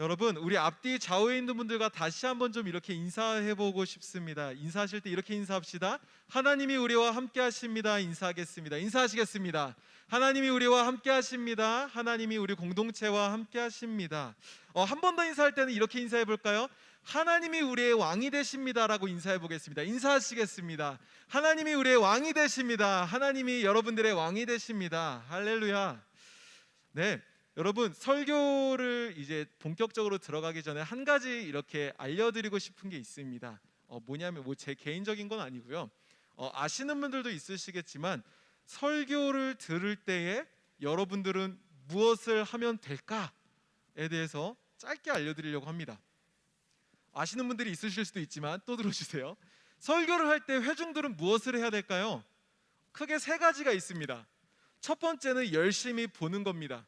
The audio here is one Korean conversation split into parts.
여러분, 우리 앞뒤 좌우에 있는 분들과 다시 한번 좀 이렇게 인사해보고 싶습니다. 인사하실 때 이렇게 인사합시다. 하나님이 우리와 함께 하십니다. 인사하겠습니다. 인사하시겠습니다. 하나님이 우리와 함께 하십니다. 하나님이 우리 공동체와 함께 하십니다. 한 번 더 인사할 때는 이렇게 인사해 볼까요? 하나님이 우리의 왕이 되십니다 라고 인사해 보겠습니다. 인사하시겠습니다. 하나님이 우리의 왕이 되십니다. 하나님이 여러분들의 왕이 되십니다. 할렐루야. 네, 여러분, 설교를 이제 본격적으로 들어가기 전에 한 가지 이렇게 알려드리고 싶은 게 있습니다. 뭐냐면 제 개인적인 건 아니고요. 아시는 분들도 있으시겠지만 설교를 들을 때에 여러분들은 무엇을 하면 될까에 대해서 짧게 알려드리려고 합니다. 아시는 분들이 있으실 수도 있지만 또 들어주세요. 설교를 할 때 회중들은 무엇을 해야 될까요? 크게 세 가지가 있습니다. 첫 번째는 열심히 보는 겁니다.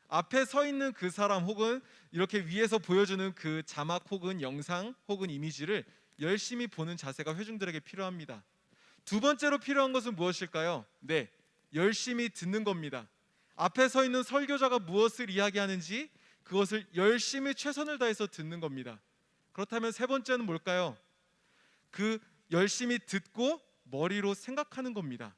앞에 서 있는 그 사람 혹은 이렇게 위에서 보여주는 그 자막 혹은 영상 혹은 이미지를 열심히 보는 자세가 회중들에게 필요합니다. 두 번째로 필요한 것은 무엇일까요? 네, 열심히 듣는 겁니다. 앞에 서 있는 설교자가 무엇을 이야기하는지 그것을 열심히 최선을 다해서 듣는 겁니다. 그렇다면 세 번째는 뭘까요? 그 열심히 듣고 머리로 생각하는 겁니다.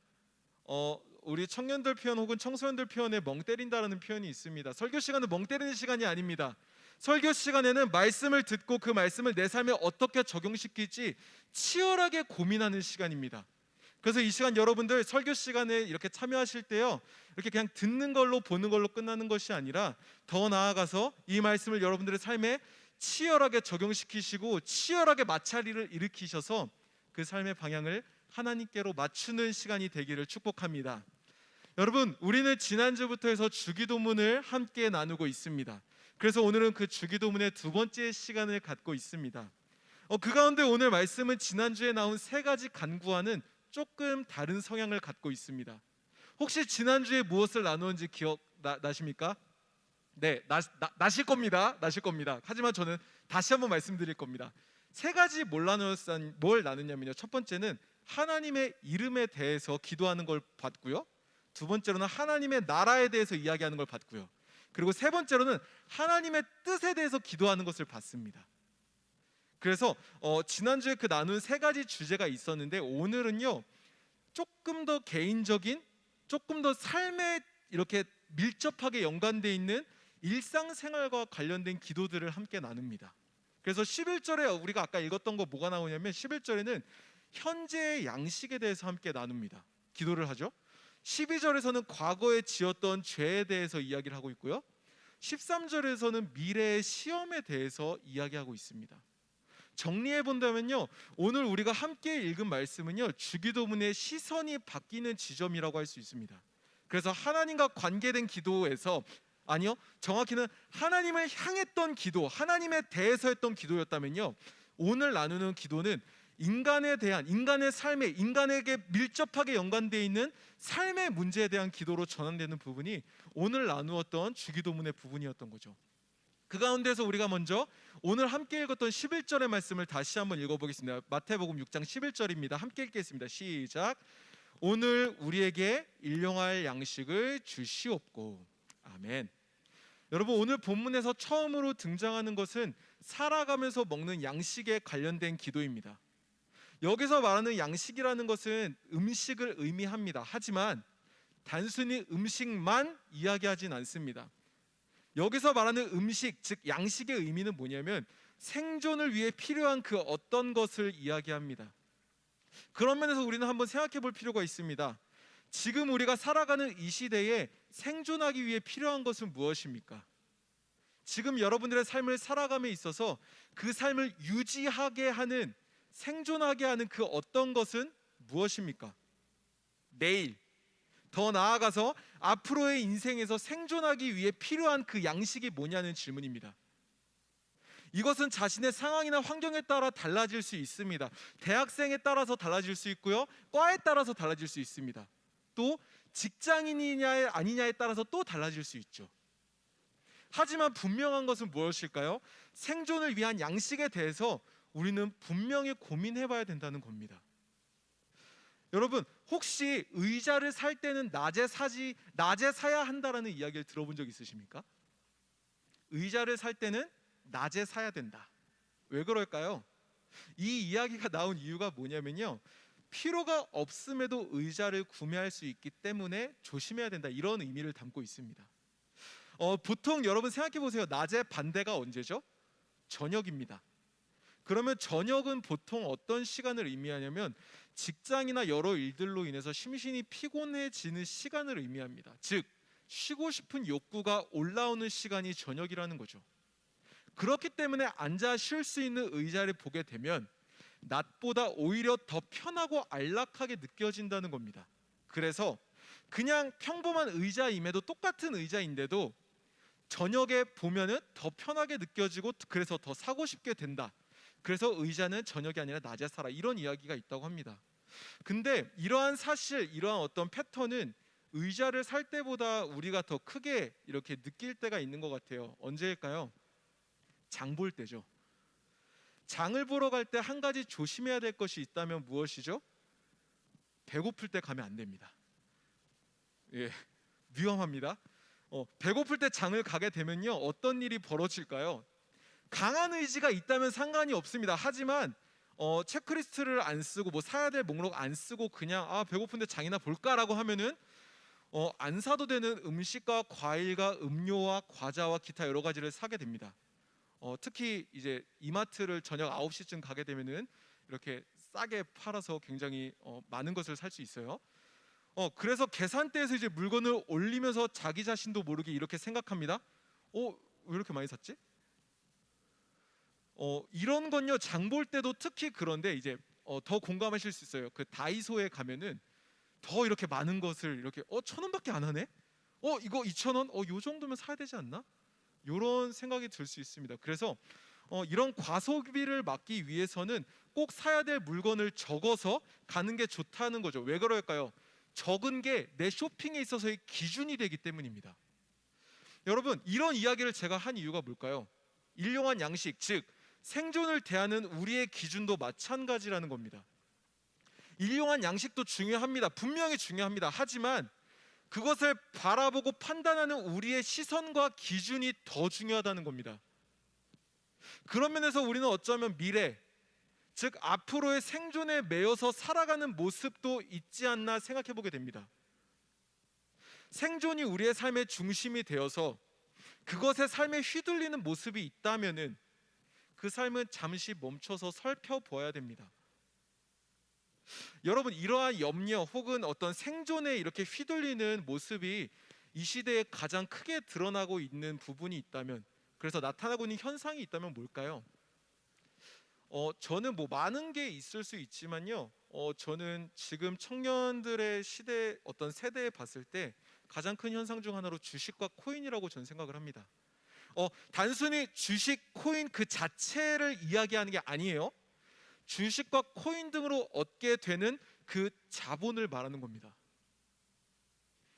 우리 청년들 표현 혹은 청소년들 표현에 멍 때린다라는 표현이 있습니다. 설교 시간은 멍 때리는 시간이 아닙니다. 설교 시간에는 말씀을 듣고 그 말씀을 내 삶에 어떻게 적용시킬지 치열하게 고민하는 시간입니다. 그래서 이 시간 여러분들 설교 시간에 이렇게 참여하실 때요, 이렇게 그냥 듣는 걸로 보는 걸로 끝나는 것이 아니라 더 나아가서 이 말씀을 여러분들의 삶에 치열하게 적용시키시고 치열하게 마찰을 일으키셔서 그 삶의 방향을 하나님께로 맞추는 시간이 되기를 축복합니다. 여러분, 우리는 지난주부터 해서 주기도문을 함께 나누고 있습니다. 그래서 오늘은 그 주기도문의 두 번째 시간을 갖고 있습니다. 그 가운데 오늘 말씀은 지난주에 나온 세 가지 간구와는 조금 다른 성향을 갖고 있습니다. 혹시 지난주에 무엇을 나누었는지 기억나십니까? 네, 나실 겁니다. 나실 겁니다. 하지만 저는 다시 한번 말씀드릴 겁니다. 세 가지 뭘 나누냐면요. 첫 번째는 하나님의 이름에 대해서 기도하는 걸 봤고요. 두 번째로는 하나님의 나라에 대해서 이야기하는 걸 봤고요. 그리고 세 번째로는 하나님의 뜻에 대해서 기도하는 것을 봤습니다. 그래서 지난주에 그 나눈 세 가지 주제가 있었는데 오늘은요, 조금 더 개인적인, 조금 더 삶에 이렇게 밀접하게 연관되어 있는 일상생활과 관련된 기도들을 함께 나눕니다. 그래서 11절에 우리가 아까 읽었던 거 뭐가 나오냐면 11절에는 현재의 양식에 대해서 함께 나눕니다. 기도를 하죠. 12절에서는 과거에 지었던 죄에 대해서 이야기를 하고 있고요. 13절에서는 미래의 시험에 대해서 이야기하고 있습니다. 정리해 본다면요, 오늘 우리가 함께 읽은 말씀은요, 주기도문의 시선이 바뀌는 지점이라고 할 수 있습니다. 그래서 하나님과 관계된 기도에서, 아니요, 정확히는 하나님을 향했던 기도, 하나님에 대해서 했던 기도였다면요, 오늘 나누는 기도는 인간에 대한, 인간의 삶에, 인간에게 밀접하게 연관되어 있는 삶의 문제에 대한 기도로 전환되는 부분이 오늘 나누었던 주기도문의 부분이었던 거죠. 그 가운데서 우리가 먼저 오늘 함께 읽었던 11절의 말씀을 다시 한번 읽어보겠습니다. 마태복음 6장 11절입니다. 함께 읽겠습니다. 시작. 오늘 우리에게 일용할 양식을 주시옵고. 아멘. 여러분, 오늘 본문에서 처음으로 등장하는 것은 살아가면서 먹는 양식에 관련된 기도입니다. 여기서 말하는 양식이라는 것은 음식을 의미합니다. 하지만 단순히 음식만 이야기하진 않습니다. 여기서 말하는 음식, 즉 양식의 의미는 뭐냐면 생존을 위해 필요한 그 어떤 것을 이야기합니다. 그런 면에서 우리는 한번 생각해 볼 필요가 있습니다. 지금 우리가 살아가는 이 시대에 생존하기 위해 필요한 것은 무엇입니까? 지금 여러분들의 삶을 살아감에 있어서 그 삶을 유지하게 하는, 생존하게 하는 그 어떤 것은 무엇입니까? 내일, 더 나아가서 앞으로의 인생에서 생존하기 위해 필요한 그 양식이 뭐냐는 질문입니다. 이것은 자신의 상황이나 환경에 따라 달라질 수 있습니다. 대학생에 따라서 달라질 수 있고요, 과에 따라서 달라질 수 있습니다. 또 직장인이냐 아니냐에 따라서 또 달라질 수 있죠. 하지만 분명한 것은 무엇일까요? 생존을 위한 양식에 대해서 우리는 분명히 고민해 봐야 된다는 겁니다. 여러분, 혹시 의자를 살 때는 낮에 사야 한다라는 이야기를 들어본 적 있으십니까? 의자를 살 때는 낮에 사야 된다. 왜 그럴까요? 이 이야기가 나온 이유가 뭐냐면요, 필요가 없음에도 의자를 구매할 수 있기 때문에 조심해야 된다, 이런 의미를 담고 있습니다. 보통 여러분 생각해 보세요. 낮의 반대가 언제죠? 저녁입니다. 그러면 저녁은 보통 어떤 시간을 의미하냐면 직장이나 여러 일들로 인해서 심신이 피곤해지는 시간을 의미합니다. 즉 쉬고 싶은 욕구가 올라오는 시간이 저녁이라는 거죠. 그렇기 때문에 앉아 쉴 수 있는 의자를 보게 되면 낮보다 오히려 더 편하고 안락하게 느껴진다는 겁니다. 그래서 그냥 평범한 의자임에도, 똑같은 의자인데도 저녁에 보면은 더 편하게 느껴지고 그래서 더 사고 싶게 된다. 그래서 의자는 저녁이 아니라 낮에 사라, 이런 이야기가 있다고 합니다. 근데 이러한 사실, 이러한 어떤 패턴은 의자를 살 때보다 우리가 더 크게 이렇게 느낄 때가 있는 것 같아요. 언제일까요? 장 볼 때죠. 장을 보러 갈 때 한 가지 조심해야 될 것이 있다면 무엇이죠? 배고플 때 가면 안 됩니다. 예, 위험합니다. 배고플 때 장을 가게 되면요, 어떤 일이 벌어질까요? 강한 의지가 있다면 상관이 없습니다. 하지만 체크리스트를 안 쓰고 뭐 사야 될 목록 안 쓰고 그냥 배고픈데 장이나 볼까라고 하면은 안 사도 되는 음식과 과일과 음료와 과자와 기타 여러 가지를 사게 됩니다. 특히 이제 이마트를 저녁 9시쯤 가게 되면은 이렇게 싸게 팔아서 굉장히 많은 것을 살 수 있어요. 그래서 계산대에서 이제 물건을 올리면서 자기 자신도 모르게 이렇게 생각합니다. 왜 이렇게 많이 샀지? 이런 건요, 장 볼 때도 특히 그런데 이제 더 공감하실 수 있어요. 그 다이소에 가면은 더 이렇게 많은 것을 이렇게 1,000원밖에 안 하네? 이거 2,000원? 요 정도면 사야 되지 않나? 이런 생각이 들 수 있습니다. 그래서 이런 과소비를 막기 위해서는 꼭 사야 될 물건을 적어서 가는 게 좋다는 거죠. 왜 그럴까요? 적은 게 내 쇼핑에 있어서의 기준이 되기 때문입니다. 여러분, 이런 이야기를 제가 한 이유가 뭘까요? 일용할 양식, 즉 생존을 대하는 우리의 기준도 마찬가지라는 겁니다. 일용할 양식도 중요합니다. 분명히 중요합니다. 하지만 그것을 바라보고 판단하는 우리의 시선과 기준이 더 중요하다는 겁니다. 그런 면에서 우리는 어쩌면 미래, 즉 앞으로의 생존에 매여서 살아가는 모습도 있지 않나 생각해 보게 됩니다. 생존이 우리의 삶의 중심이 되어서 그것의 삶에 휘둘리는 모습이 있다면은 그 삶은 잠시 멈춰서 살펴보아야 됩니다. 여러분, 이러한 염려 혹은 어떤 생존에 이렇게 휘둘리는 모습이 이 시대에 가장 크게 드러나고 있는 부분이 있다면, 그래서 나타나고 있는 현상이 있다면 뭘까요? 저는 뭐 많은 게 있을 수 있지만요, 저는 지금 청년들의 시대, 어떤 세대에 봤을 때 가장 큰 현상 중 하나로 주식과 코인이라고 저는 생각을 합니다. 단순히 주식, 코인 그 자체를 이야기하는 게 아니에요. 주식과 코인 등으로 얻게 되는 그 자본을 말하는 겁니다.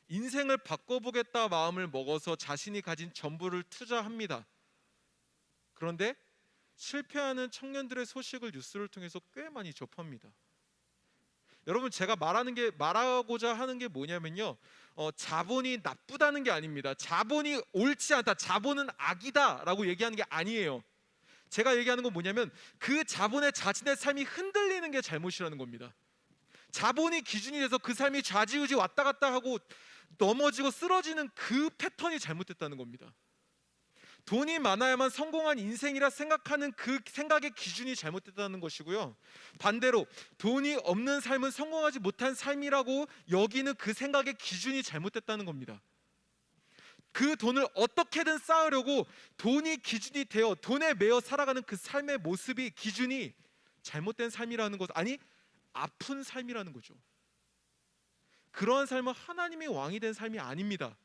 인생을 바꿔보겠다 마음을 먹어서 자신이 가진 전부를 투자합니다. 그런데 실패하는 청년들의 소식을 뉴스를 통해서 꽤 많이 접합니다. 여러분, 제가 말하고자 하는 게 뭐냐면요, 자본이 나쁘다는 게 아닙니다. 자본이 옳지 않다, 자본은 악이다라고 얘기하는 게 아니에요. 제가 얘기하는 건 뭐냐면 그 자본의 자신의 삶이 흔들리는 게 잘못이라는 겁니다. 자본이 기준이 돼서 그 삶이 좌지우지 왔다 갔다 하고 넘어지고 쓰러지는 그 패턴이 잘못됐다는 겁니다. 돈이 많아야만 성공한 인생이라 생각하는 그 생각의 기준이 잘못됐다는 것이고요, 반대로 돈이 없는 삶은 성공하지 못한 삶이라고 여기는 그 생각의 기준이 잘못됐다는 겁니다. 그 돈을 어떻게든 쌓으려고 돈이 기준이 되어 돈에 매여 살아가는 그 삶의 모습이 기준이 잘못된 삶이라는 것, 아니 아픈 삶이라는 거죠. 그러한 삶은 하나님이 왕이 된 삶이 아닙니다.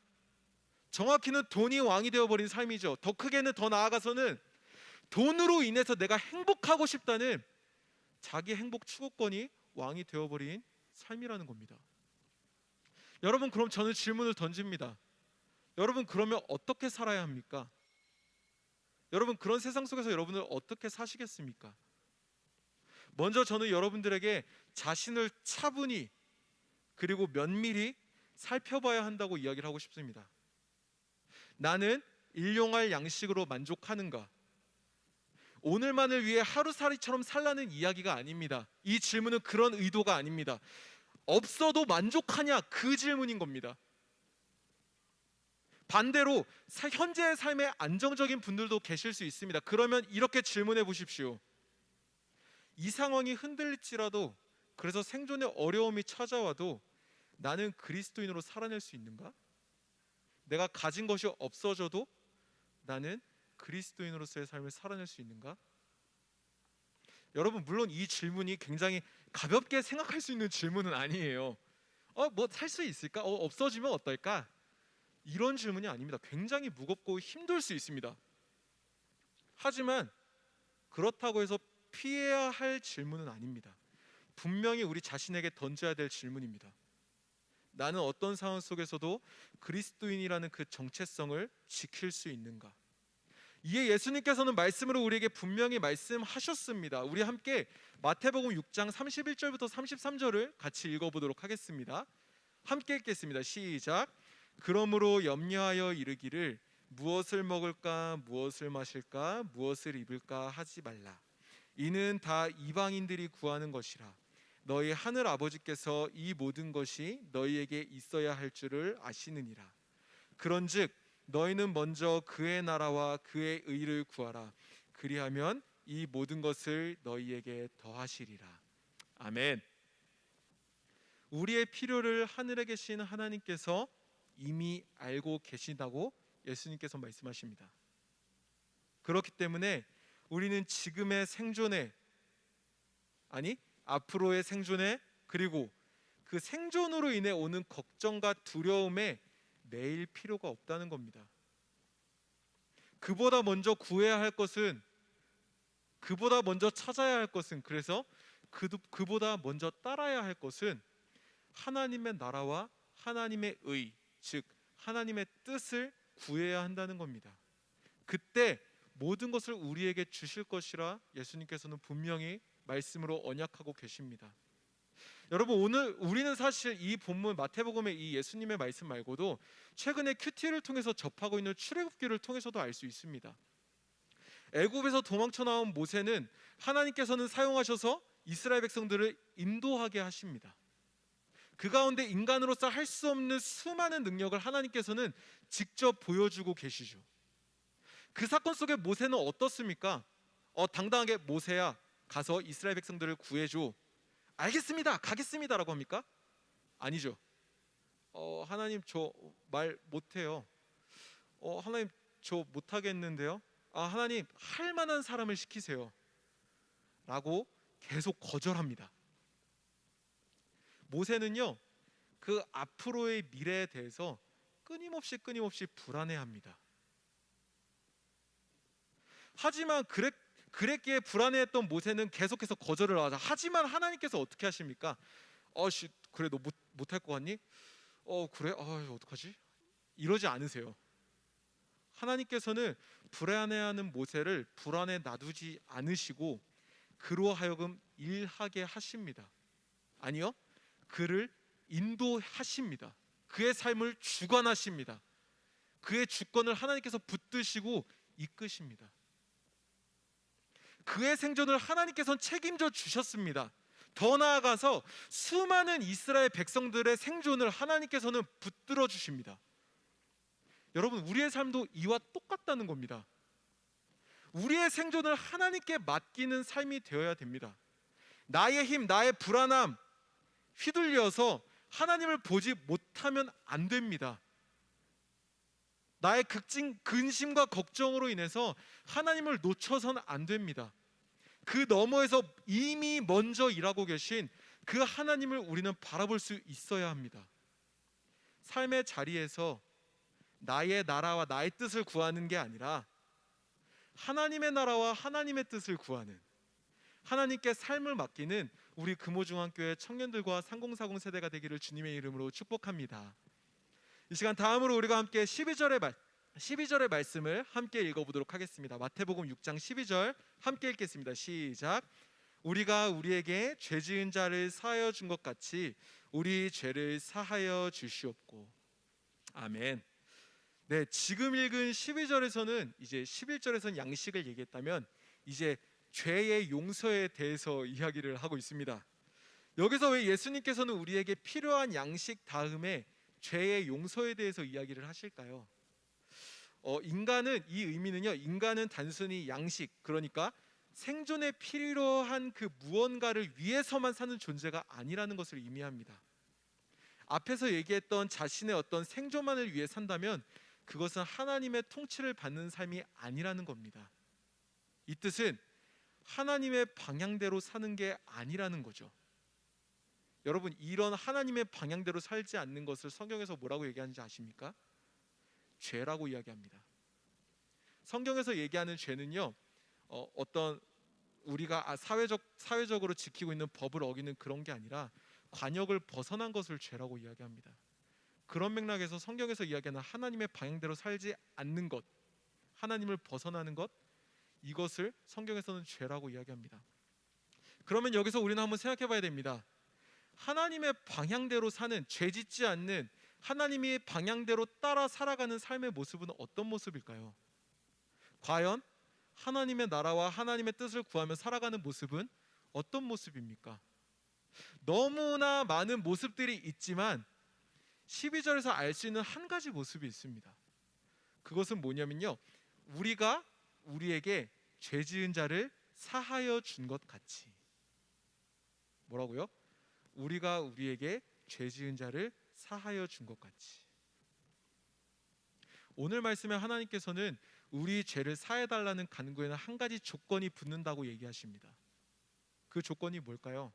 정확히는 돈이 왕이 되어버린 삶이죠. 더 크게는, 더 나아가서는 돈으로 인해서 내가 행복하고 싶다는 자기 행복 추구권이 왕이 되어버린 삶이라는 겁니다. 여러분, 그럼 저는 질문을 던집니다. 여러분, 그러면 어떻게 살아야 합니까? 여러분, 그런 세상 속에서 여러분들 어떻게 사시겠습니까? 먼저 저는 여러분들에게 자신을 차분히 그리고 면밀히 살펴봐야 한다고 이야기를 하고 싶습니다. 나는 일용할 양식으로 만족하는가? 오늘만을 위해 하루살이처럼 살라는 이야기가 아닙니다. 이 질문은 그런 의도가 아닙니다. 없어도 만족하냐, 그 질문인 겁니다. 반대로 현재의 삶에 안정적인 분들도 계실 수 있습니다. 그러면 이렇게 질문해 보십시오. 이 상황이 흔들릴지라도, 그래서 생존의 어려움이 찾아와도 나는 그리스도인으로 살아낼 수 있는가? 내가 가진 것이 없어져도 나는 그리스도인으로서의 삶을 살아낼 수 있는가? 여러분, 물론 이 질문이 굉장히 가볍게 생각할 수 있는 질문은 아니에요. 뭐 살 수 있을까? 없어지면 어떨까? 이런 질문이 아닙니다. 굉장히 무겁고 힘들 수 있습니다. 하지만 그렇다고 해서 피해야 할 질문은 아닙니다. 분명히 우리 자신에게 던져야 될 질문입니다. 나는 어떤 상황 속에서도 그리스도인이라는 그 정체성을 지킬 수 있는가? 이에 예수님께서는 말씀으로 우리에게 분명히 말씀하셨습니다. 우리 함께 마태복음 6장 31절부터 33절을 같이 읽어보도록 하겠습니다. 함께 읽겠습니다. 시작. 그러므로 염려하여 이르기를 무엇을 먹을까, 무엇을 마실까, 무엇을 입을까 하지 말라. 이는 다 이방인들이 구하는 것이라. 너희 하늘 아버지께서 이 모든 것이 너희에게 있어야 할 줄을 아시느니라. 그런즉 너희는 먼저 그의 나라와 그의 의를 구하라. 그리하면 이 모든 것을 너희에게 더하시리라. 아멘. 우리의 필요를 하늘에 계신 하나님께서 이미 알고 계신다고 예수님께서 말씀하십니다. 그렇기 때문에 우리는 지금의 생존에, 아니 앞으로의 생존에, 그리고 그 생존으로 인해 오는 걱정과 두려움에 매일 필요가 없다는 겁니다. 그보다 먼저 구해야 할 것은, 그보다 먼저 찾아야 할 것은, 그래서 그보다 먼저 따라야 할 것은 하나님의 나라와 하나님의 의, 즉 하나님의 뜻을 구해야 한다는 겁니다. 그때 모든 것을 우리에게 주실 것이라 예수님께서는 분명히 말씀으로 언약하고 계십니다. 여러분, 오늘 우리는 사실 이 본문 마태복음의 이 예수님의 말씀 말고도 최근에 큐티를 통해서 접하고 있는 출애굽기를 통해서도 알 수 있습니다. 애굽에서 도망쳐 나온 모세는 하나님께서는 사용하셔서 이스라엘 백성들을 인도하게 하십니다. 그 가운데 인간으로서 할 수 없는 수많은 능력을 하나님께서는 직접 보여주고 계시죠. 그 사건 속에 모세는 어떻습니까? 당당하게 모세야 가서 이스라엘 백성들을 구해줘. 알겠습니다, 가겠습니다 라고 합니까? 아니죠. 하나님 저 말 못해요. 하나님 저 못하겠는데요. 하나님 할 만한 사람을 시키세요 라고 계속 거절합니다. 모세는요, 그 앞으로의 미래에 대해서 끊임없이 불안해합니다. 하지만 그랬기에 불안해했던 모세는 계속해서 거절을 하자. 하지만 하나님께서 어떻게 하십니까? 그래 너 못할 것 같니? 그래? 어떡하지? 이러지 않으세요. 하나님께서는 불안해하는 모세를 불안에 놔두지 않으시고 그로 하여금 일하게 하십니다. 아니요, 그를 인도하십니다. 그의 삶을 주관하십니다. 그의 주권을 하나님께서 붙드시고 이끄십니다. 그의 생존을 하나님께서는 책임져 주셨습니다. 더 나아가서 수많은 이스라엘 백성들의 생존을 하나님께서는 붙들어 주십니다. 여러분, 우리의 삶도 이와 똑같다는 겁니다. 우리의 생존을 하나님께 맡기는 삶이 되어야 됩니다. 나의 힘, 나의 불안함 휘둘려서 하나님을 보지 못하면 안 됩니다. 나의 근심과 걱정으로 인해서 하나님을 놓쳐서는 안 됩니다. 그 너머에서 이미 먼저 일하고 계신 그 하나님을 우리는 바라볼 수 있어야 합니다. 삶의 자리에서 나의 나라와 나의 뜻을 구하는 게 아니라 하나님의 나라와 하나님의 뜻을 구하는, 하나님께 삶을 맡기는 우리 금호중앙교회 청년들과 3040 세대가 되기를 주님의 이름으로 축복합니다. 이 시간 다음으로 우리가 함께 12절의 말씀을 함께 읽어보도록 하겠습니다. 마태복음 6장 12절 함께 읽겠습니다. 시작. 우리가 우리에게 죄 지은 자를 사하여 준 것 같이 우리 죄를 사하여 주시옵고. 아멘. 네, 지금 읽은 12절에서는 이제 11절에서는 양식을 얘기했다면 이제 죄의 용서에 대해서 이야기를 하고 있습니다. 여기서 왜 예수님께서는 우리에게 필요한 양식 다음에 죄의 용서에 대해서 이야기를 하실까요? 인간은 이 의미는요, 인간은 단순히 양식, 그러니까 생존에 필요한 그 무언가를 위해서만 사는 존재가 아니라는 것을 의미합니다. 앞에서 얘기했던 자신의 어떤 생존만을 위해 산다면 그것은 하나님의 통치를 받는 삶이 아니라는 겁니다. 이 뜻은 하나님의 방향대로 사는 게 아니라는 거죠. 여러분, 이런 하나님의 방향대로 살지 않는 것을 성경에서 뭐라고 얘기하는지 아십니까? 죄라고 이야기합니다. 성경에서 얘기하는 죄는요, 어떤 우리가 사회적으로 지키고 있는 법을 어기는 그런 게 아니라 관역을 벗어난 것을 죄라고 이야기합니다. 그런 맥락에서 성경에서 이야기하는 하나님의 방향대로 살지 않는 것, 하나님을 벗어나는 것, 이것을 성경에서는 죄라고 이야기합니다. 그러면 여기서 우리는 한번 생각해 봐야 됩니다. 하나님의 방향대로 사는, 죄짓지 않는, 하나님의 방향대로 따라 살아가는 삶의 모습은 어떤 모습일까요? 과연 하나님의 나라와 하나님의 뜻을 구하며 살아가는 모습은 어떤 모습입니까? 너무나 많은 모습들이 있지만 12절에서 알 수 있는 한 가지 모습이 있습니다. 그것은 뭐냐면요, 우리가 우리에게 죄 지은 자를 사하여 준 것 같이. 뭐라고요? 우리가 우리에게 죄 지은 자를 사하여 준 것 같이. 오늘 말씀에 하나님께서는 우리 죄를 사해달라는 간구에는 한 가지 조건이 붙는다고 얘기하십니다. 그 조건이 뭘까요?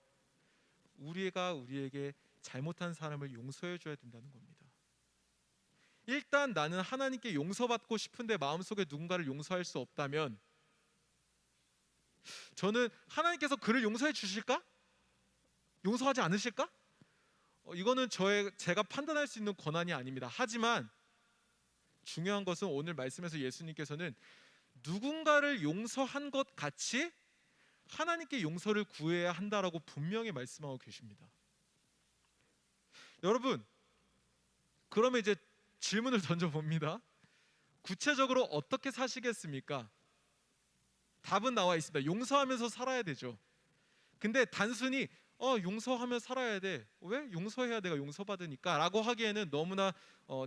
우리가 우리에게 잘못한 사람을 용서해 줘야 된다는 겁니다. 일단 나는 하나님께 용서받고 싶은데 마음속에 누군가를 용서할 수 없다면 저는 하나님께서 그를 용서해 주실까? 용서하지 않으실까? 이거는 제가 판단할 수 있는 권한이 아닙니다. 하지만 중요한 것은 오늘 말씀에서 예수님께서는 누군가를 용서한 것 같이 하나님께 용서를 구해야 한다라고 분명히 말씀하고 계십니다. 여러분, 그러면 이제 질문을 던져봅니다. 구체적으로 어떻게 사시겠습니까? 답은 나와 있습니다. 용서하면서 살아야 되죠. 근데 단순히 용서하며 살아야 돼, 왜? 용서해야 내가 용서받으니까 라고 하기에는 너무나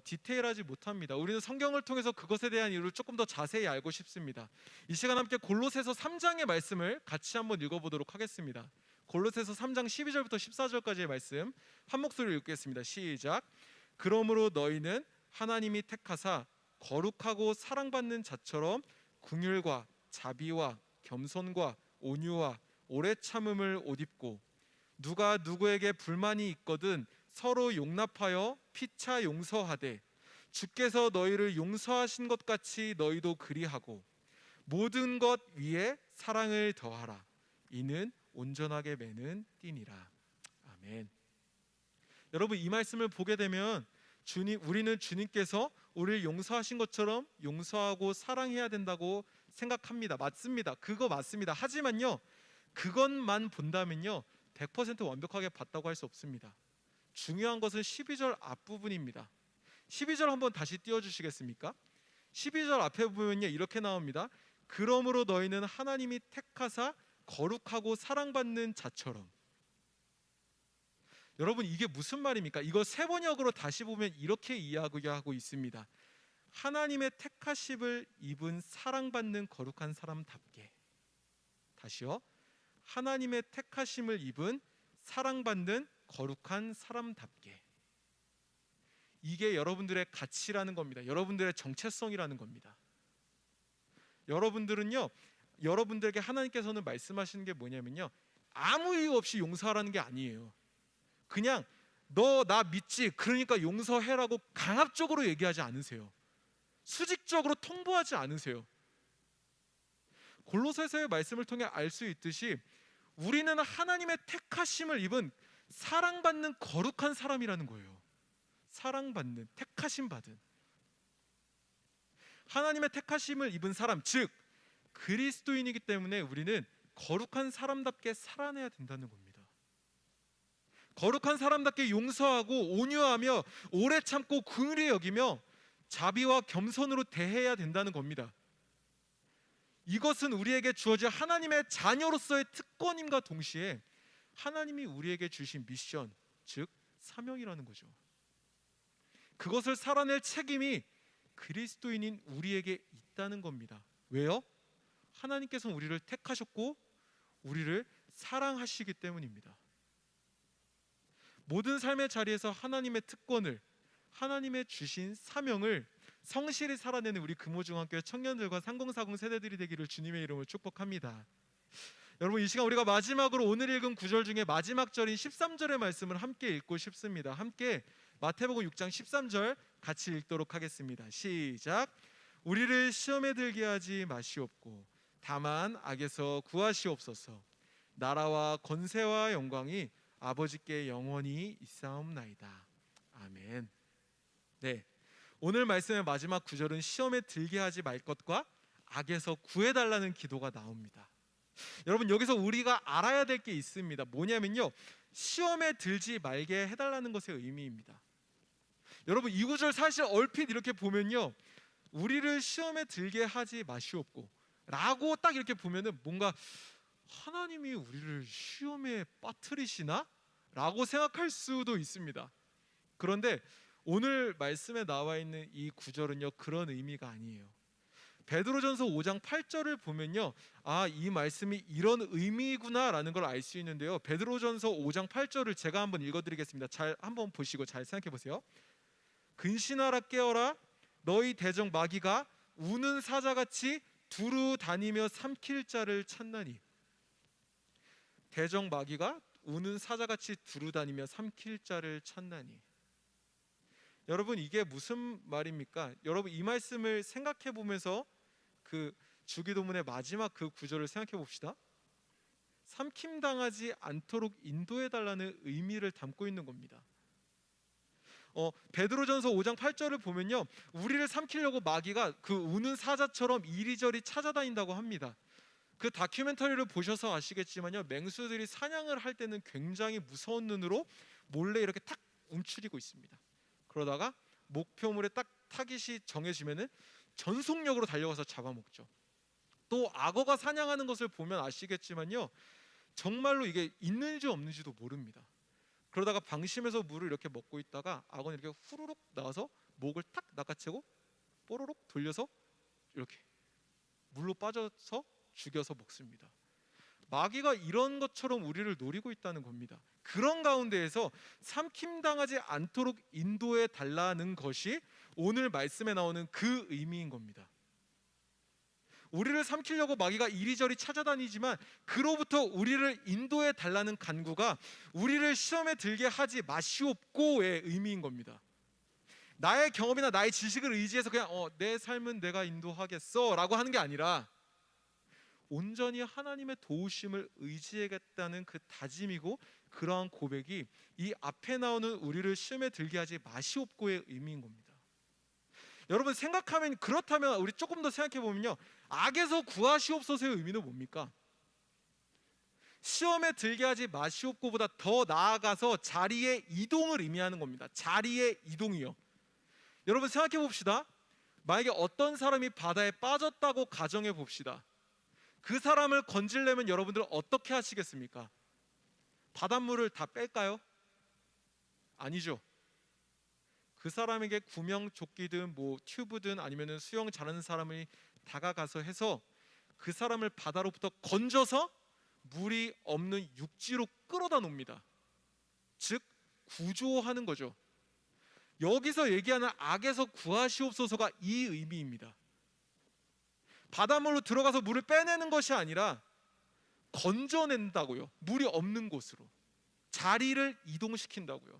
디테일하지 못합니다. 우리는 성경을 통해서 그것에 대한 이유를 조금 더 자세히 알고 싶습니다. 이 시간 함께 골로새서 3장의 말씀을 같이 한번 읽어보도록 하겠습니다. 골로새서 3장 12절부터 14절까지의 말씀 한 목소리로 읽겠습니다. 시작. 그러므로 너희는 하나님이 택하사 거룩하고 사랑받는 자처럼 긍휼과 자비와 겸손과 온유와 오래 참음을 옷 입고 누가 누구에게 불만이 있거든 서로 용납하여 피차 용서하되 주께서 너희를 용서하신 것 같이 너희도 그리하고 모든 것 위에 사랑을 더하라. 이는 온전하게 매는 띠니라. 아멘. 여러분, 이 말씀을 보게 되면 우리는 주님께서 우리를 용서하신 것처럼 용서하고 사랑해야 된다고 생각합니다. 맞습니다. 그거 맞습니다. 하지만요, 그것만 본다면요 100% 완벽하게 봤다고 할 수 없습니다. 중요한 것은 12절 앞부분입니다. 12절 한번 다시 띄워주시겠습니까? 12절 앞에 보면요 이렇게 나옵니다. 그러므로 너희는 하나님이 택하사 거룩하고 사랑받는 자처럼. 여러분, 이게 무슨 말입니까? 이거 세번역으로 다시 보면 이렇게 이야기하고 있습니다. 하나님의 택하심을 입은 사랑받는 거룩한 사람답게. 다시요. 하나님의 택하심을 입은 사랑받는 거룩한 사람답게. 이게 여러분들의 가치라는 겁니다. 여러분들의 정체성이라는 겁니다. 여러분들은요, 여러분들에게 하나님께서는 말씀하시는 게 뭐냐면요, 아무 이유 없이 용서하라는 게 아니에요. 그냥 너 나 믿지? 그러니까 용서해라고 강압적으로 얘기하지 않으세요. 수직적으로 통보하지 않으세요. 골로새서의 말씀을 통해 알 수 있듯이 우리는 하나님의 택하심을 입은 사랑받는 거룩한 사람이라는 거예요. 사랑받는, 택하심 받은 하나님의 택하심을 입은 사람, 즉 그리스도인이기 때문에 우리는 거룩한 사람답게 살아내야 된다는 겁니다. 거룩한 사람답게 용서하고 온유하며 오래 참고 긍휼히 여기며 자비와 겸손으로 대해야 된다는 겁니다. 이것은 우리에게 주어질 하나님의 자녀로서의 특권임과 동시에 하나님이 우리에게 주신 미션, 즉 사명이라는 거죠. 그것을 살아낼 책임이 그리스도인인 우리에게 있다는 겁니다. 왜요? 하나님께서는 우리를 택하셨고 우리를 사랑하시기 때문입니다. 모든 삶의 자리에서 하나님의 특권을, 하나님의 주신 사명을 성실히 살아내는 우리 금호중학교 청년들과 3040 세대들이 되기를 주님의 이름으로 축복합니다. 여러분, 이 시간 우리가 마지막으로 오늘 읽은 구절 중에 마지막 절인 13절의 말씀을 함께 읽고 싶습니다. 함께 마태복음 6장 13절 같이 읽도록 하겠습니다. 시작. 우리를 시험에 들게 하지 마시옵고 다만 악에서 구하시옵소서. 나라와 권세와 영광이 아버지께 영원히 있사옵나이다. 아멘. 네, 오늘 말씀의 마지막 구절은 시험에 들게 하지 말 것과 악에서 구해달라는 기도가 나옵니다. 여러분, 여기서 우리가 알아야 될 게 있습니다. 뭐냐면요, 시험에 들지 말게 해달라는 것의 의미입니다. 여러분, 이 구절 사실 얼핏 이렇게 보면요, 우리를 시험에 들게 하지 마시옵고 라고 딱 이렇게 보면은 뭔가 하나님이 우리를 시험에 빠뜨리시나? 라고 생각할 수도 있습니다. 그런데 오늘 말씀에 나와 있는 이 구절은요, 그런 의미가 아니에요. 베드로전서 5장 8절을 보면요, 이 말씀이 이런 의미구나 라는 걸 알 수 있는데요. 베드로전서 5장 8절을 제가 한번 읽어드리겠습니다. 잘 한번 보시고 잘 생각해 보세요. 근신하라 깨어라, 너희 대적 마귀가 우는 사자같이 두루 다니며 삼킬 자를 찾나니. 대적 마귀가 우는 사자같이 두루 다니며 삼킬 자를 찾나니. 여러분, 이게 무슨 말입니까? 여러분, 이 말씀을 생각해 보면서 그 주기도문의 마지막 그 구절을 생각해 봅시다. 삼킴당하지 않도록 인도해 달라는 의미를 담고 있는 겁니다. 베드로전서 5장 8절을 보면요, 우리를 삼키려고 마귀가 그 우는 사자처럼 이리저리 찾아다닌다고 합니다. 그 다큐멘터리를 보셔서 아시겠지만요, 맹수들이 사냥을 할 때는 굉장히 무서운 눈으로 몰래 이렇게 탁 움츠리고 있습니다. 그러다가 목표물에 딱 타깃이 정해지면은 전속력으로 달려가서 잡아먹죠. 또 악어가 사냥하는 것을 보면 아시겠지만요, 정말로 이게 있는지 없는지도 모릅니다. 그러다가 방심해서 물을 이렇게 먹고 있다가 악어는 이렇게 후루룩 나와서 목을 탁 낚아채고 뽀로록 돌려서 이렇게 물로 빠져서 죽여서 먹습니다. 마귀가 이런 것처럼 우리를 노리고 있다는 겁니다. 그런 가운데에서 삼킴당하지 않도록 인도해 달라는 것이 오늘 말씀에 나오는 그 의미인 겁니다. 우리를 삼키려고 마귀가 이리저리 찾아다니지만 그로부터 우리를 인도해 달라는 간구가 우리를 시험에 들게 하지 마시옵고의 의미인 겁니다. 나의 경험이나 나의 지식을 의지해서 그냥 내 삶은 내가 인도하겠어 라고 하는 게 아니라 온전히 하나님의 도우심을 의지하겠다는 그 다짐이고, 그러한 고백이 이 앞에 나오는 우리를 시험에 들게 하지 마시옵고의 의미인 겁니다. 여러분, 생각하면, 그렇다면 우리 조금 더 생각해 보면요, 악에서 구하시옵소서의 의미는 뭡니까? 시험에 들게 하지 마시옵고보다 더 나아가서 자리의 이동을 의미하는 겁니다. 자리의 이동이요. 여러분, 생각해 봅시다. 만약에 어떤 사람이 바다에 빠졌다고 가정해 봅시다. 그 사람을 건지려면 여러분들 어떻게 하시겠습니까? 바닷물을 다 뺄까요? 아니죠. 그 사람에게 구명조끼든 뭐 튜브든 아니면 수영 잘하는 사람이 다가가서 해서 그 사람을 바다로부터 건져서 물이 없는 육지로 끌어다 놓습니다. 즉 구조하는 거죠. 여기서 얘기하는 악에서 구하시옵소서가 이 의미입니다. 바닷물로 들어가서 물을 빼내는 것이 아니라 건져낸다고요. 물이 없는 곳으로 자리를 이동시킨다고요.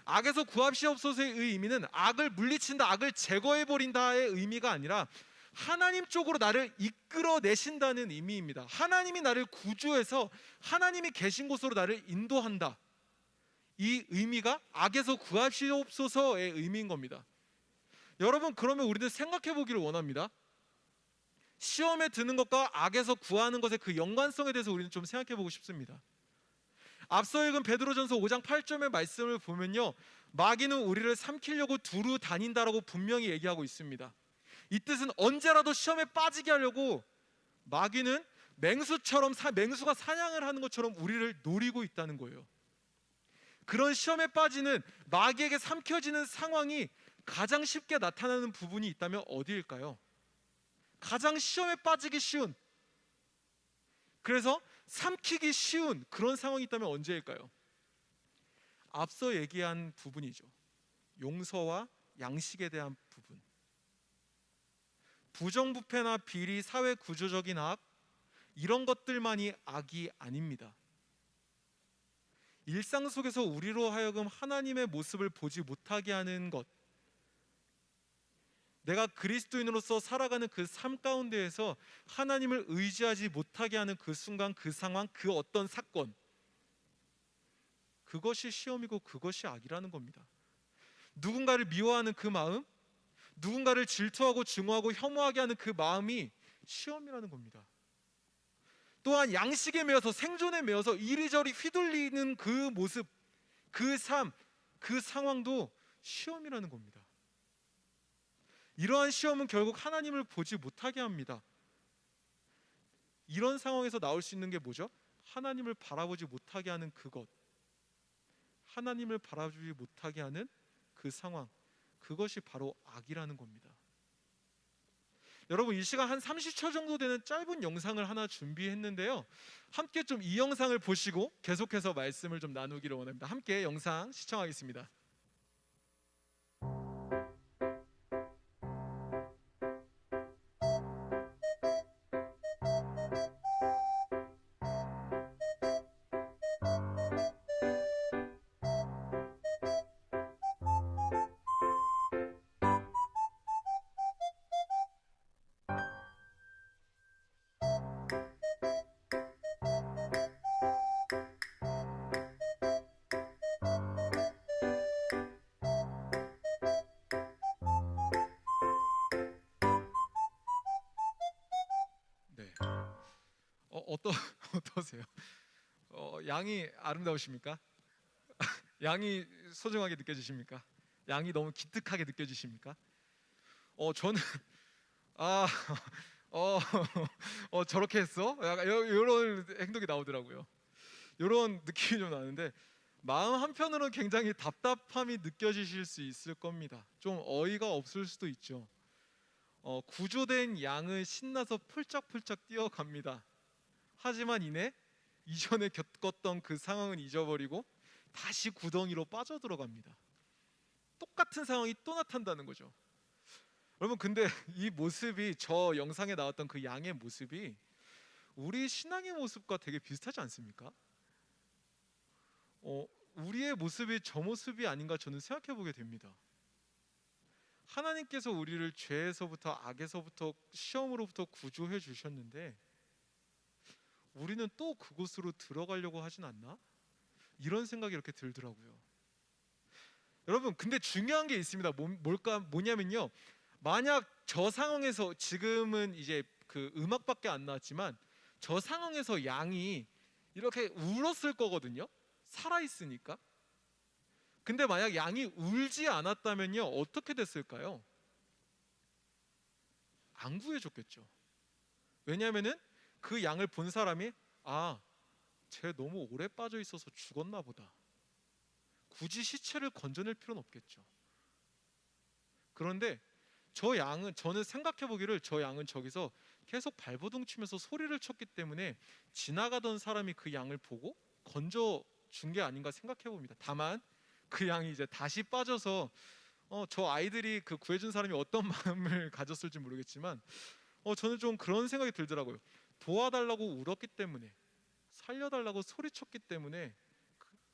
악에서 구하시옵소서의 의미는 악을 물리친다, 악을 제거해버린다의 의미가 아니라 하나님 쪽으로 나를 이끌어내신다는 의미입니다. 하나님이 나를 구조해서 하나님이 계신 곳으로 나를 인도한다. 이 의미가 악에서 구하시옵소서의 의미인 겁니다. 여러분, 그러면 우리는 생각해 보기를 원합니다. 시험에 드는 것과 악에서 구하는 것의 그 연관성에 대해서 우리는 좀 생각해 보고 싶습니다. 앞서 읽은 베드로전서 5장 8절의 말씀을 보면요, 마귀는 우리를 삼키려고 두루 다닌다라고 분명히 얘기하고 있습니다. 이 뜻은 언제라도 시험에 빠지게 하려고 마귀는 맹수가 사냥을 하는 것처럼 우리를 노리고 있다는 거예요. 그런 시험에 빠지는 마귀에게 삼켜지는 상황이 가장 쉽게 나타나는 부분이 있다면 어디일까요? 가장 시험에 빠지기 쉬운, 그래서 삼키기 쉬운 그런 상황이 있다면 언제일까요? 앞서 얘기한 부분이죠. 용서와 양식에 대한 부분. 부정부패나 비리, 사회 구조적인 악, 이런 것들만이 악이 아닙니다. 일상 속에서 우리로 하여금 하나님의 모습을 보지 못하게 하는 것, 내가 그리스도인으로서 살아가는 그 삶 가운데에서 하나님을 의지하지 못하게 하는 그 순간, 그 상황, 그 어떤 사건, 그것이 시험이고 그것이 악이라는 겁니다. 누군가를 미워하는 그 마음, 누군가를 질투하고 증오하고 혐오하게 하는 그 마음이 시험이라는 겁니다. 또한 양식에 매여서, 생존에 매여서 이리저리 휘둘리는 그 모습, 그 삶, 그 상황도 시험이라는 겁니다. 이러한 시험은 결국 하나님을 보지 못하게 합니다. 이런 상황에서 나올 수 있는 게 뭐죠? 하나님을 바라보지 못하게 하는 그것, 하나님을 바라보지 못하게 하는 그 상황, 그것이 바로 악이라는 겁니다. 여러분, 이 시간 한 30초 정도 되는 짧은 영상을 하나 준비했는데요, 함께 좀 이 영상을 보시고 계속해서 말씀을 좀 나누기를 원합니다. 함께 영상 시청하겠습니다. 네. 어떠세요? 양이 아름다우십니까? 양이 소중하게 느껴지십니까? 양이 너무 기특하게 느껴지십니까? 저는 아, 어, 저렇게 했어? 약간 이런 행동이 나오더라고요. 이런 느낌이 좀 나는데, 마음 한편으로는 굉장히 답답함이 느껴지실 수 있을 겁니다. 좀 어이가 없을 수도 있죠. 구조된 양은 신나서 폴짝폴짝 뛰어갑니다. 하지만 이전에 겪었던 그 상황은 잊어버리고 다시 구덩이로 빠져들어갑니다. 똑같은 상황이 또 나타난다는 거죠. 여러분, 근데 이 모습이, 저 영상에 나왔던 그 양의 모습이 우리 신앙의 모습과 되게 비슷하지 않습니까? 우리의 모습이 저 모습이 아닌가 저는 생각해 보게 됩니다. 하나님께서 우리를 죄에서부터, 악에서부터, 시험으로부터 구조해 주셨는데 우리는 또 그곳으로 들어가려고 하진 않나? 이런 생각이 이렇게 들더라고요. 여러분, 근데 중요한 게 있습니다. 뭐냐면요, 만약 저 상황에서, 지금은 이제 그 음악밖에 안 나왔지만 저 상황에서 양이 이렇게 울었을 거거든요. 살아 있으니까. 근데 만약 양이 울지 않았다면요, 어떻게 됐을까요? 안 구해줬겠죠. 왜냐하면은 그 양을 본 사람이, 쟤 너무 오래 빠져 있어서 죽었나 보다, 굳이 시체를 건져낼 필요는 없겠죠. 그런데 저는 생각해 보기를, 저 양은 저기서 계속 발버둥 치면서 소리를 쳤기 때문에 지나가던 사람이 그 양을 보고 건져 준 게 아닌가 생각해 봅니다. 다만 그 양이 이제 다시 빠져서, 저 아이들이 그 구해준 사람이 어떤 마음을 가졌을지 모르겠지만, 저는 좀 그런 생각이 들더라고요. 도와달라고 울었기 때문에, 살려달라고 소리쳤기 때문에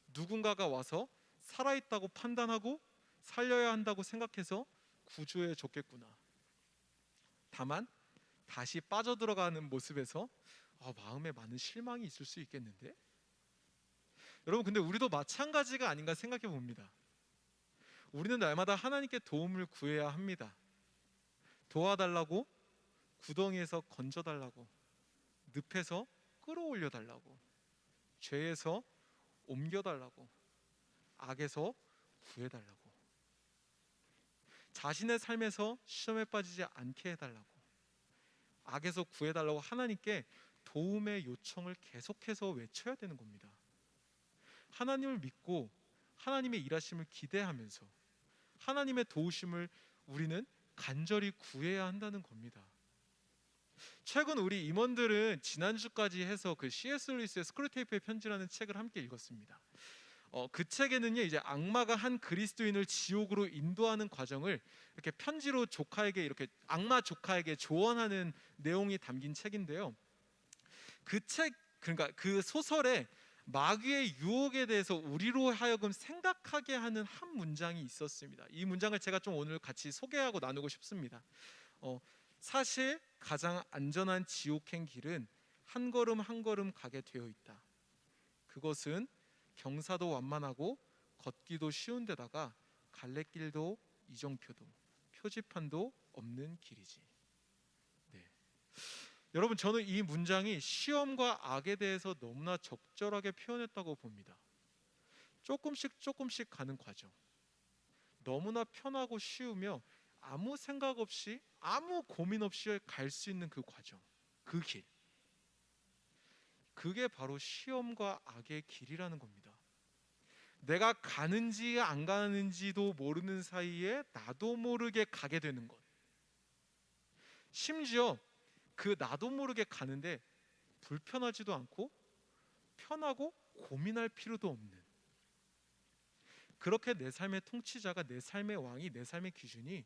누군가가 와서 살아있다고 판단하고 살려야 한다고 생각해서 구조해 줬겠구나. 다만 다시 빠져들어가는 모습에서 마음에 많은 실망이 있을 수 있겠는데? 여러분, 근데 우리도 마찬가지가 아닌가 생각해 봅니다. 우리는 날마다 하나님께 도움을 구해야 합니다. 도와달라고, 구덩이에서 건져달라고, 늪에서 끌어올려달라고, 죄에서 옮겨달라고, 악에서 구해달라고, 자신의 삶에서 시험에 빠지지 않게 해달라고, 악에서 구해달라고 하나님께 도움의 요청을 계속해서 외쳐야 되는 겁니다. 하나님을 믿고 하나님의 일하심을 기대하면서 하나님의 도우심을 우리는 간절히 구해야 한다는 겁니다. 최근 우리 임원들은 지난주까지 해서 그 C.S. 루이스의 스크루테이프의 편지라는 책을 함께 읽었습니다. 그 책에는요, 이제 악마가 한 그리스도인을 지옥으로 인도하는 과정을 이렇게 편지로 조카에게, 이렇게 악마 조카에게 조언하는 내용이 담긴 책인데요. 그러니까 그 소설에 마귀의 유혹에 대해서 우리로 하여금 생각하게 하는 한 문장이 있었습니다. 이 문장을 제가 좀 오늘 같이 소개하고 나누고 싶습니다. 사실 가장 안전한 지옥행 길은 한 걸음 한 걸음 가게 되어 있다. 그것은 경사도 완만하고 걷기도 쉬운 데다가 갈래길도 이정표도 표지판도 없는 길이지. 네. 여러분, 저는 이 문장이 시험과 악에 대해서 너무나 적절하게 표현했다고 봅니다. 조금씩 가는 과정, 너무나 편하고 쉬우며 아무 생각 없이 아무 고민 없이 갈 수 있는 그 과정, 그 길, 그게 바로 시험과 악의 길이라는 겁니다. 내가 가는지 안 가는지도 모르는 사이에 나도 모르게 가게 되는 것, 심지어 그 나도 모르게 가는데 불편하지도 않고 편하고 고민할 필요도 없는, 그렇게 내 삶의 통치자가, 내 삶의 왕이, 내 삶의 기준이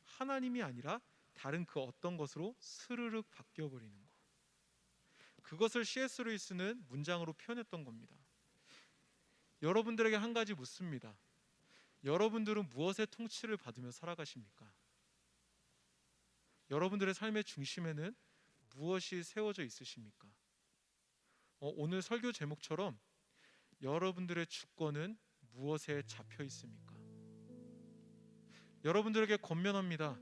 하나님이 아니라 다른 그 어떤 것으로 스르륵 바뀌어버리는 것, 그것을 C.S. 루이스는 문장으로 표현했던 겁니다. 여러분들에게 한 가지 묻습니다. 여러분들은 무엇의 통치를 받으며 살아가십니까? 여러분들의 삶의 중심에는 무엇이 세워져 있으십니까? 오늘 설교 제목처럼 여러분들의 주권은 무엇에 잡혀 있습니까? 여러분들에게 권면합니다.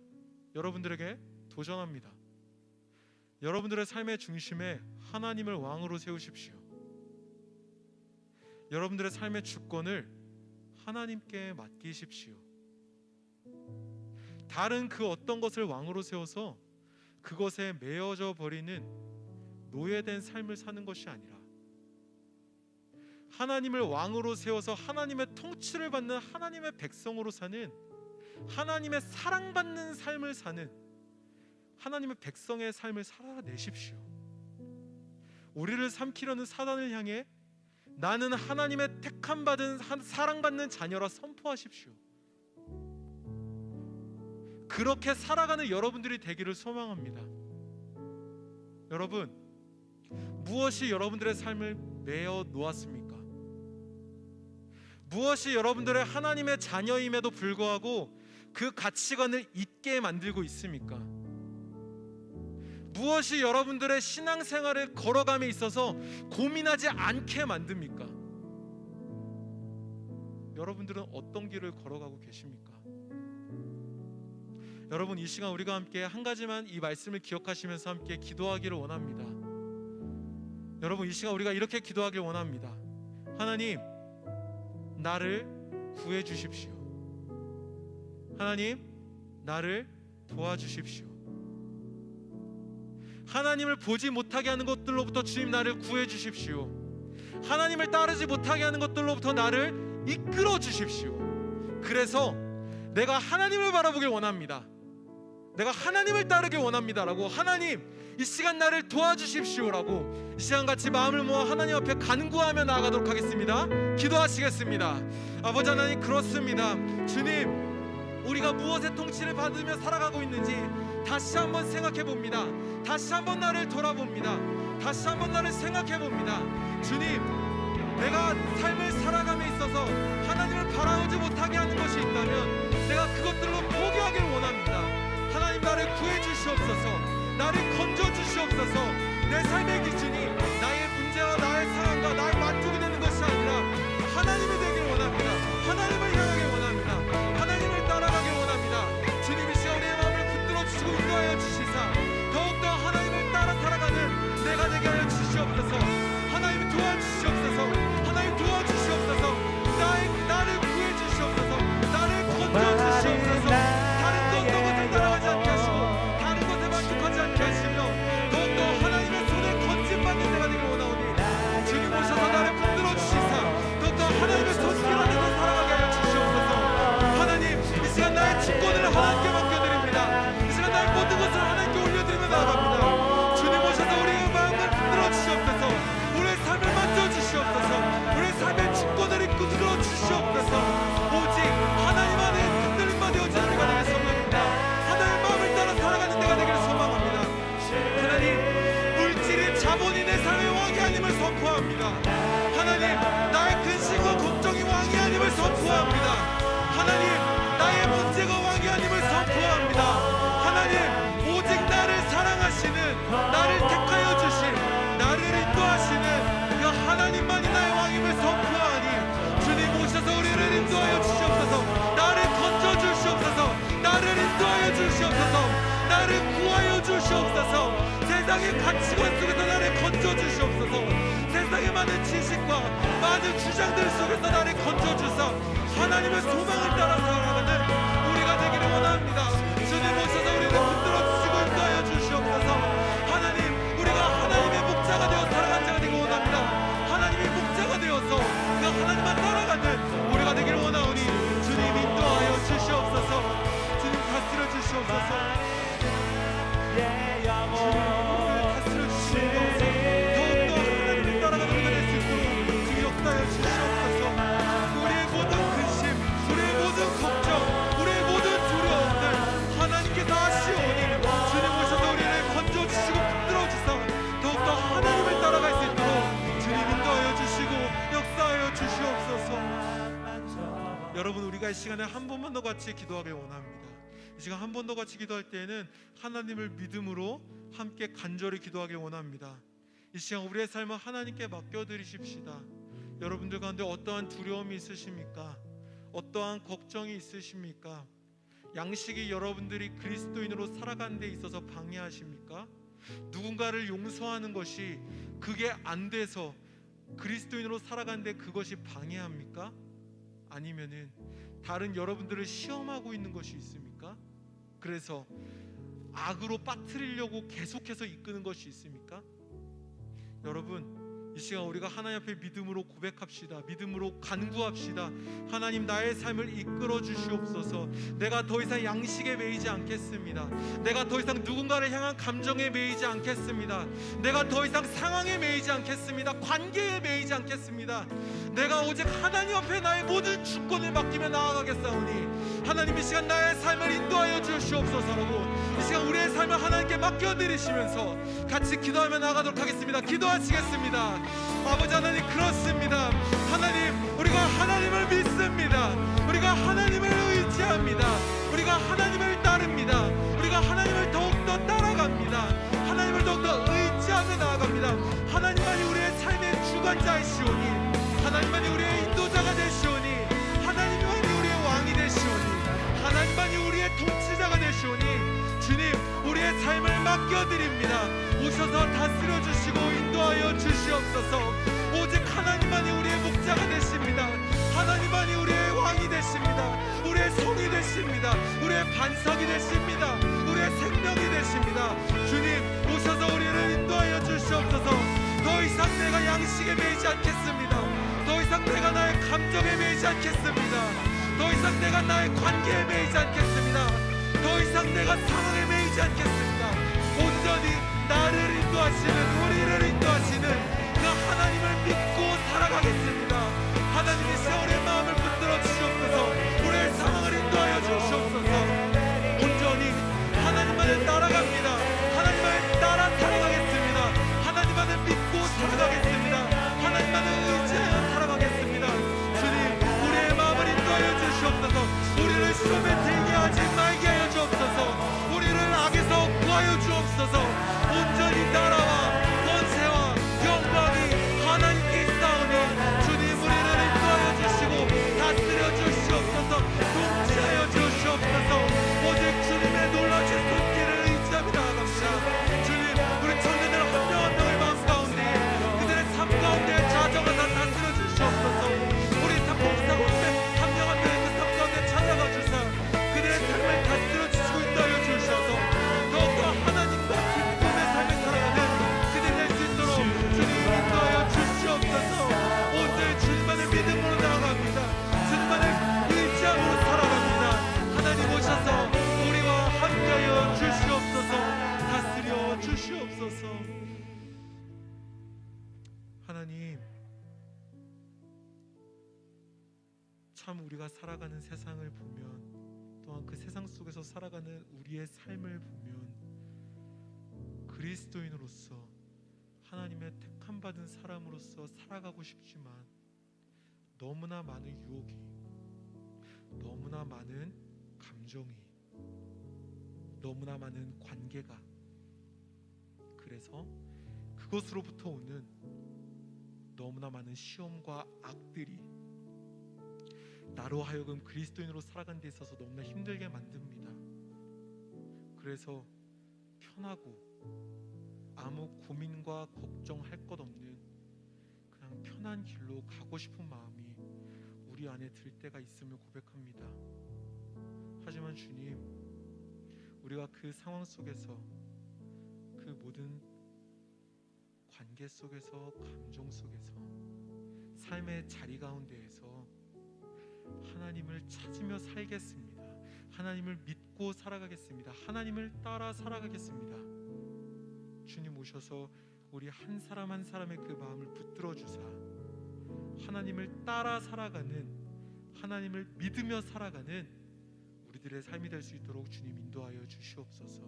여러분들에게 도전합니다. 여러분들의 삶의 중심에 하나님을 왕으로 세우십시오. 여러분들의 삶의 주권을 하나님께 맡기십시오. 다른 그 어떤 것을 왕으로 세워서 그것에 매여져 버리는 노예된 삶을 사는 것이 아니라 하나님을 왕으로 세워서 하나님의 통치를 받는 하나님의 백성으로 사는, 하나님의 사랑받는 삶을 사는 하나님의 백성의 삶을 살아내십시오. 우리를 삼키려는 사단을 향해 나는 하나님의 택함받은 사랑받는 자녀라 선포하십시오. 그렇게 살아가는 여러분들이 되기를 소망합니다. 여러분, 무엇이 여러분들의 삶을 메어 놓았습니까? 무엇이 여러분들의 하나님의 자녀임에도 불구하고 그 가치관을 잊게 만들고 있습니까? 무엇이 여러분들의 신앙생활을 걸어감에 있어서 고민하지 않게 만듭니까? 여러분들은 어떤 길을 걸어가고 계십니까? 여러분, 이 시간 우리가 함께 한 가지만 이 말씀을 기억하시면서 함께 기도하기를 원합니다. 여러분, 이 시간 우리가 이렇게 기도하길 원합니다. 하나님, 나를 구해 주십시오. 하나님, 나를 도와주십시오. 하나님을 보지 못하게 하는 것들로부터 주님 나를 구해 주십시오. 하나님을 따르지 못하게 하는 것들로부터 나를 이끌어 주십시오. 그래서 내가 하나님을 바라보길 원합니다. 내가 하나님을 따르길 원합니다라고, 하나님 이 시간 나를 도와주십시오라고 이 시간 같이 마음을 모아 하나님 앞에 간구하며 나아가도록 하겠습니다. 기도하시겠습니다. 아버지 하나님, 그렇습니다. 주님, 우리가 무엇의 통치를 받으며 살아가고 있는지 다시 한번 생각해 봅니다. 다시 한번 나를 돌아봅니다. 다시 한번 나를 생각해 봅니다. 주님, 내가 삶을 살아감에 있어서 하나님을 바라보지 못하게 하는 것이 있다면 내가 그것들로 포기하기를 원합니다. 하나님, 나를 구해 주시옵소서. 나를 건져 주시옵소서. 내 삶의 기준이 나의 문제와 나의 상황과 나의 만족이 되는 것이 아니라 하나님이 되길 원합니다. 하나님을 향하길 원합니다. 하나님을 따라가길 원합니다. 주님이 시간 우리의 마음을 붙들어 주시고 인도하여 주시사 더욱더 하나님을 따라 살아가는 내가 되게 하여 주시옵소서. 하나님 도와주시옵소서. 하나님 도와주시옵소서. 나를 구해 주시옵소서. 나를 건져 주시옵소서. 다른 어떤 것을 따라가지 않게 하시고 다른 것에 만족하지 않게 하시며 자본인의 삶의 왕이 아님을 선포합니다. 하나님, 나의 근심과 걱정이 왕이 아님을 선포합니다. 하나님, 나의 문제가 왕이 아님을 선포합니다. 하나님, 오직 나를 사랑하시는, 나를 택하여 주신, 나를 인도하시는 그 하나님만이 나의 왕임을 선포하니 주님 오셔서 우리를 인도하여 주시옵소서. 나를 건져 주시옵소서. 나를 인도하여 주시옵소서. 나를 구하여 주시옵소서. 세상의 가치관 속에서 나를 건져 주시옵소서. 세상의 많은 지식과 많은 주장들 속에서 나를 건져 주사 하나님의 소망을 따라 살아가는 우리가 되기를 원합니다. 주님 오셔서 우리를 붙들어 주시고 인도하여 주시옵소서. 하나님, 우리가 하나님의 목자가 되어 살아가는 자가 되기를 원합니다. 하나님의 목자가 되어서 그 하나님만 따라가는 우리가 되기를 원하오니 주님 인도하여 주시옵소서. 주님 다스려 주시옵소서. 여러분, 우리가 이 시간에 한 번만 더 같이 기도하길 원합니다. 이 시간 한 번 더 같이 기도할 때에는 하나님을 믿음으로 함께 간절히 기도하길 원합니다. 이 시간 우리의 삶을 하나님께 맡겨드리십시다. 여러분들 가운데 어떠한 두려움이 있으십니까? 어떠한 걱정이 있으십니까? 양식이 여러분들이 그리스도인으로 살아가는 데 있어서 방해하십니까? 누군가를 용서하는 것이 그게 안 돼서 그리스도인으로 살아가는 데 그것이 방해합니까? 아니면은 다른 여러분들을 시험하고 있는 것이 있습니까? 그래서 악으로 빠뜨리려고 계속해서 이끄는 것이 있습니까? 여러분, 이 시간 우리가 하나님 앞에 믿음으로 고백합시다. 믿음으로 간구합시다. 하나님, 나의 삶을 이끌어 주시옵소서. 내가 더 이상 양식에 매이지 않겠습니다. 내가 더 이상 누군가를 향한 감정에 매이지 않겠습니다. 내가 더 이상 상황에 매이지 않겠습니다. 관계에 매이지 않겠습니다. 내가 오직 하나님 앞에 나의 모든 주권을 맡기며 나아가겠사오니 하나님, 이 시간 나의 삶을 인도하여 주시옵소서라고 이 시간 우리의 삶을 하나님께 맡겨드리시면서 같이 기도하며 나아가도록 하겠습니다. 기도하시겠습니다. 아버지 하나님, 그렇습니다. 하나님, 우리가 하나님을 믿습니다. 우리가 하나님을 의지합니다. 우리가 하나님을 따릅니다. 우리가 하나님을 더욱더 따라갑니다. 하나님을 더욱더 의지하며 나아갑니다. 하나님만이 우리의 삶의 주관자이시오니, 하나님만이 우리의 인도자가 되시오니, 하나님만이 우리의 왕이 되시오니, 하나님만이 우리의 통치자가 되시오니 주님, 우리의 삶을 맡겨드립니다. 오셔서 다스려 주시고 인도하여 주시옵소서. 오직 하나님만이 우리의 목자가 되십니다. 하나님만이 우리의 왕이 되십니다. 우리의 성이 되십니다. 우리의 반석이 되십니다. 우리의 생명이 되십니다. 주님, 오셔서 우리를 인도하여 주시옵소서. 더 이상 내가 양식에 매이지 않겠습니다. 더 이상 내가 나의 감정에 매이지 않겠습니다. 더 이상 내가 나의 관계에 매이지 않겠습니다. 더 이상 내가 상황에 매이지 않겠습니다. 온전히 나를 인도하시는, 우리를 인도하시는 그 하나님을 믿고 살아가겠습니다. 하나님이 우리의 마음을 붙들어 주시옵소서. 우리의 상황을 인도하여 주시옵소서. 온전히 하나님만을 따라갑니다. 하나님만을 따라 살아가겠습니다. 하나님만을 믿고 살아가겠습니다. 하나님만을 의지하여 살아가겠습니다. 주님, 우리의 마음을 인도하여 주시옵소서. 우리를 시험에 들게 하지 말게 하여 주옵소서. 우리를 악에서 구하여 주옵소서. 온전히 나라와 권세와 영광이 하나님께 있사오니 주님, 우리를 인도하여 주시고 다스려 주시옵소서. 통치하여 주시옵소서. 오직 주님의 놀라신 손길을 의지하며 나아갑니다. 주님, 우리 청년들 한 명 한 명의 마음 가운데, 그들의 삶 가운데 자정하사 다스려 주시옵소서. 우리 목사 가운데 한 명 한 명의 그 삶 가운데 찾아가 주사 그들의 삶을 다스려 주시고 인도하여 주셔서 더욱더 하나님과 기쁨의 삶을 살아가는 그들이 될 수 있도록 주님 인도하여 주시옵소서. 온전히 주님만을 믿음으로 나아갑니다. 주님만을 의지함으로 살아갑니다. 하나님 오셔서 우리와 함께하여 주시옵소서. 다스려 주시옵소서. 하나님, 참 우리가 살아가는 세상을 보면, 또한 그 세상 속에서 살아가는 우리의 삶을 보면 그리스도인으로서 하나님 사랑받은 사람으로서 살아가고 싶지만 너무나 많은 유혹이, 너무나 많은 감정이, 너무나 많은 관계가, 그래서 그것으로부터 오는 너무나 많은 시험과 악들이 나로 하여금 그리스도인으로 살아가는 데 있어서 너무나 힘들게 만듭니다. 그래서 편하고 아무 고민과 걱정할 것 없는 그냥 편한 길로 가고 싶은 마음이 우리 안에 들 때가 있음을 고백합니다. 하지만 주님, 우리가 그 상황 속에서, 그 모든 관계 속에서, 감정 속에서, 삶의 자리 가운데에서 하나님을 찾으며 살겠습니다. 하나님을 믿고 살아가겠습니다. 하나님을 따라 살아가겠습니다. 주님 오셔서 우리 한 사람 한 사람의 그 마음을 붙들어 주사 하나님을 따라 살아가는, 하나님을 믿으며 살아가는 우리들의 삶이 될 수 있도록 주님 인도하여 주시옵소서.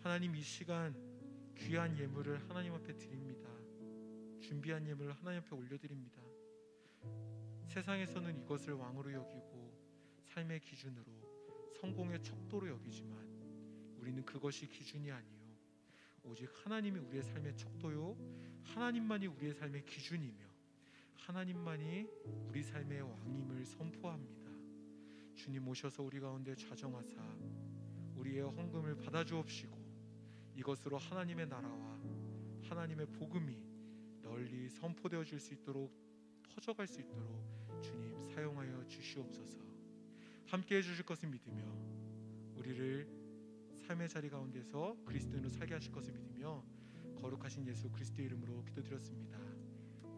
하나님, 이 시간 귀한 예물을 하나님 앞에 드립니다. 준비한 예물을 하나님 앞에 올려드립니다. 세상에서는 이것을 왕으로 여기고 삶의 기준으로, 성공의 척도로 여기지만 우리는 그것이 기준이 아니요 오직 하나님이 우리의 삶의 척도요, 하나님만이 우리의 삶의 기준이며 하나님만이 우리 삶의 왕임을 선포합니다. 주님 오셔서 우리 가운데 좌정하사 우리의 헌금을 받아주옵시고 이것으로 하나님의 나라와 하나님의 복음이 널리 선포되어질 수 있도록, 퍼져갈 수 있도록 주님 사용하여 주시옵소서. 함께 해주실 것을 믿으며 우리를 삶의 자리 가운데서 그리스도인으로 살게 하실 것을 믿으며 거룩하신 예수 그리스도의 이름으로 기도드렸습니다.